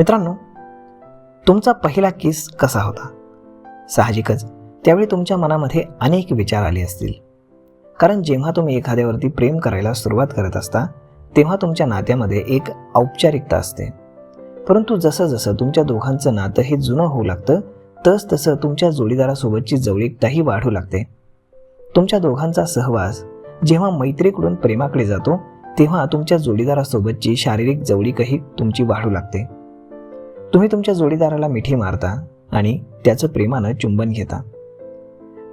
मित्रांनो, तुमचा पहिला किस कसा होता? साहजिकच त्यावेळी तुमच्या मनामध्ये अनेक विचार आले असतील. कारण जेव्हा तुम्ही एखाद्यावरती प्रेम करायला सुरुवात करत असता तेव्हा तुमच्या नात्यामध्ये एक औपचारिकता असते. परंतु जसं जसं तुमच्या दोघांचं नातं हे जुनं होऊ लागतं तसं तुमच्या जोडीदारासोबतची जवळीकताही वाढू लागते. तुमच्या दोघांचा सहवास जेव्हा मैत्रीकडून प्रेमाकडे जातो तेव्हा तुमच्या जोडीदारासोबतची शारीरिक जवळीकही तुमची वाढू लागते. तुम्ही तुमच्या जोडीदाराला मिठी मारता आणि त्याचं प्रेमानं चुंबन घेता.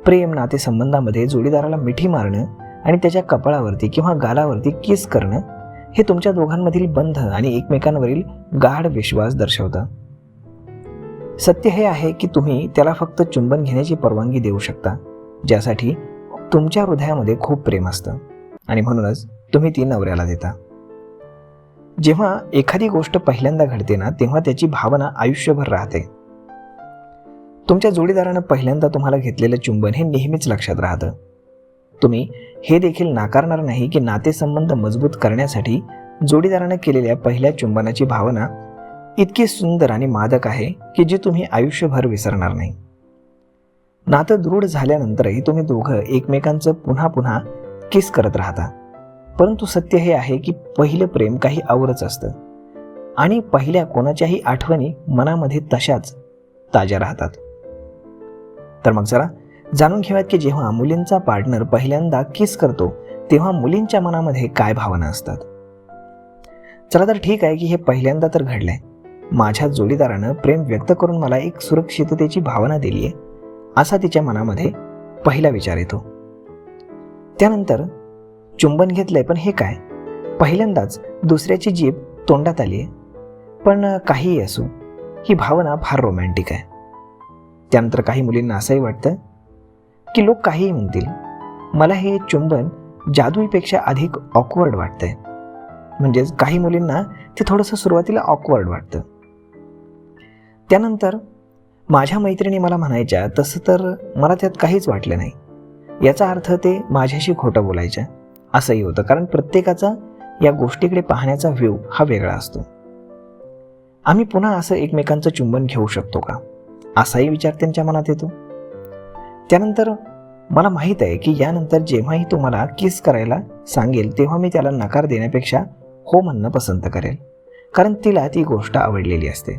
प्रेम नातेसंबंधामध्ये जोडीदाराला मिठी मारणं आणि त्याच्या कपाळावरती किंवा गालावरती किस करणं हे तुमच्या दोघांमधील बंध आणि एकमेकांवरील गाढ विश्वास दर्शवतं. सत्य हे आहे की तुम्ही त्याला फक्त चुंबन घेण्याची परवानगी देऊ शकता ज्यासाठी तुमच्या हृदयामध्ये खूप प्रेम असतं आणि म्हणूनच तुम्ही ती नवऱ्याला देता. जेव्हा एखादी गोष्ट पहिल्यांदा घडते ना तेव्हा त्याची भावना आयुष्यभर राहते. तुमच्या जोडीदारानं पहिल्यांदा तुम्हाला घेतलेलं चुंबन हे नेहमीच लक्षात राहतं. तुम्ही हे देखील नाकारणार नाही की नातेसंबंध मजबूत करण्यासाठी जोडीदारानं केलेल्या पहिल्या चुंबनाची भावना इतकी सुंदर आणि मादक आहे की जी तुम्ही आयुष्यभर विसरणार नाही. नातं दृढ झाल्यानंतरही तुम्ही दोघं एकमेकांचं पुन्हा पुन्हा किस करत राहता. परंतु सत्य हे आहे की पहिलं प्रेम काही औरच असतं आणि पहिल्या कोणाच्याही आठवणी मनामध्ये तशाच ताज्या राहतात. तर मग जरा जाणून घेऊयात की जेव्हा मुलींचा पार्टनर पहिल्यांदा किस करतो तेव्हा मुलींच्या मनामध्ये काय भावना असतात. चला तर ठीक आहे की हे पहिल्यांदा तर घडलंय. माझ्या जोडीदारानं प्रेम व्यक्त करून मला एक सुरक्षिततेची भावना दिली आहे असा तिच्या मनामध्ये पहिला विचार येतो. त्यानंतर चुंबन घेतलंय पण हे काय, पहिल्यांदाच दुसऱ्याची जीभ तोंडात आली आहे. पण काहीही असो ही भावना फार रोमॅन्टिक आहे. त्यानंतर काही मुलींना असंही वाटतं की लोक काहीही म्हणतील, मला हे चुंबन जादूईपेक्षा अधिक ऑकवर्ड वाटतंय. म्हणजेच काही मुलींना ते थोडंसं सुरुवातीला ऑकवर्ड वाटतं. त्यानंतर माझ्या मैत्रिणी मला म्हणायच्या तसं तर मला त्यात काहीच वाटलं नाही, याचा अर्थ ते माझ्याशी खोटं बोलायच्या असंही होतं. कारण प्रत्येकाचा या गोष्टीकडे पाहण्याचा व्ह्यू हा वेगळा असतो. आम्ही पुन्हा असं एकमेकांचं चुंबन घेऊ शकतो का असाही विचार त्यांच्या मनात येतो. त्यानंतर मला माहीत आहे की यानंतर जेव्हाही तो मला किस करायला सांगेल तेव्हा मी त्याला नकार देण्यापेक्षा हो म्हणणं पसंत करेल, कारण तिला ती गोष्ट आवडलेली असते.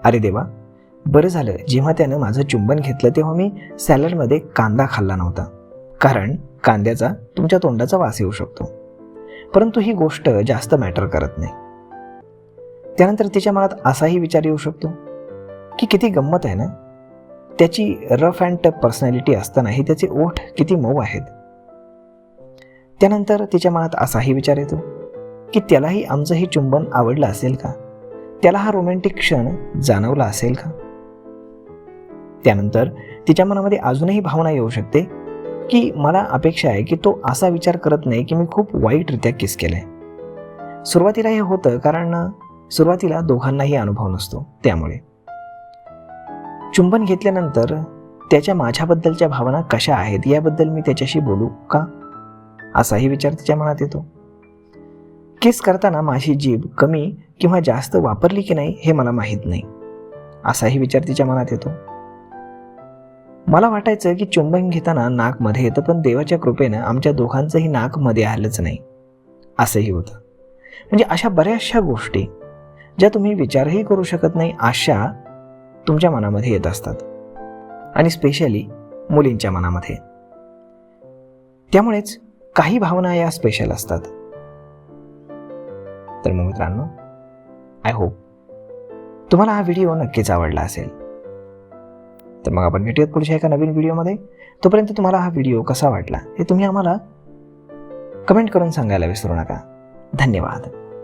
अरे देवा, बरं झालं जेव्हा त्यानं माझं चुंबन घेतलं तेव्हा मी सॅलडमध्ये कांदा खाल्ला नव्हता, कारण कांद्याचा तुमच्या तोंडाचा वास येऊ शकतो. परंतु ही गोष्ट जास्त मॅटर करत नाही. त्यानंतर तिच्या मनात असाही विचार येऊ शकतो की किती गंमत आहे ना, त्याची रफ अँड टफ पर्सनॅलिटी असतानाही त्याचे ओठ किती मऊ आहेत. त्यानंतर तिच्या मनात असाही विचार येतो की त्यालाही आमचं हे चुंबन आवडलं असेल का, त्याला हा रोमॅन्टिक क्षण जाणवला असेल का. त्यानंतर तिच्या मनामध्ये अजूनही भावना येऊ शकते की मला अपेक्षा आहे की तो असा विचार करत नाही की मी खूप वाईटरित्या किस केलंय. सुरुवातीला हे होतं कारण सुरुवातीला दोघांनाही अनुभव नसतो. त्यामुळे चुंबन घेतल्यानंतर त्याच्या माझ्याबद्दलच्या भावना कशा आहेत याबद्दल मी त्याच्याशी बोलू का असाही विचार तिच्या मनात येतो. किस करताना माझी जीभ कमी किंवा जास्त वापरली की नाही हे मला माहीत नाही असाही विचार तिच्या मनात येतो. मला वाटायचं की चुंबन घेताना नाक मध्ये येतं, पण देवाच्या कृपेनं आमच्या दोघांचंही नाक मध्ये आलंच नाही असंही होतं. म्हणजे अशा बऱ्याचशा गोष्टी ज्या तुम्ही विचारही करू शकत नाही अशा तुमच्या मनामध्ये येत असतात आणि स्पेशली मुलींच्या मनामध्ये. त्यामुळेच काही भावना या स्पेशल असतात. तर मग मित्रांनो, आय होप तुम्हाला हा व्हिडिओ नक्कीच आवडला असेल. तर मग आपण भेटूयात पुढच्या एका नवीन व्हिडिओमध्ये. तोपर्यंत तुम्हाला हा व्हिडिओ कसा वाटला हे तुम्ही आम्हाला कमेंट करून सांगायला विसरू नका. धन्यवाद.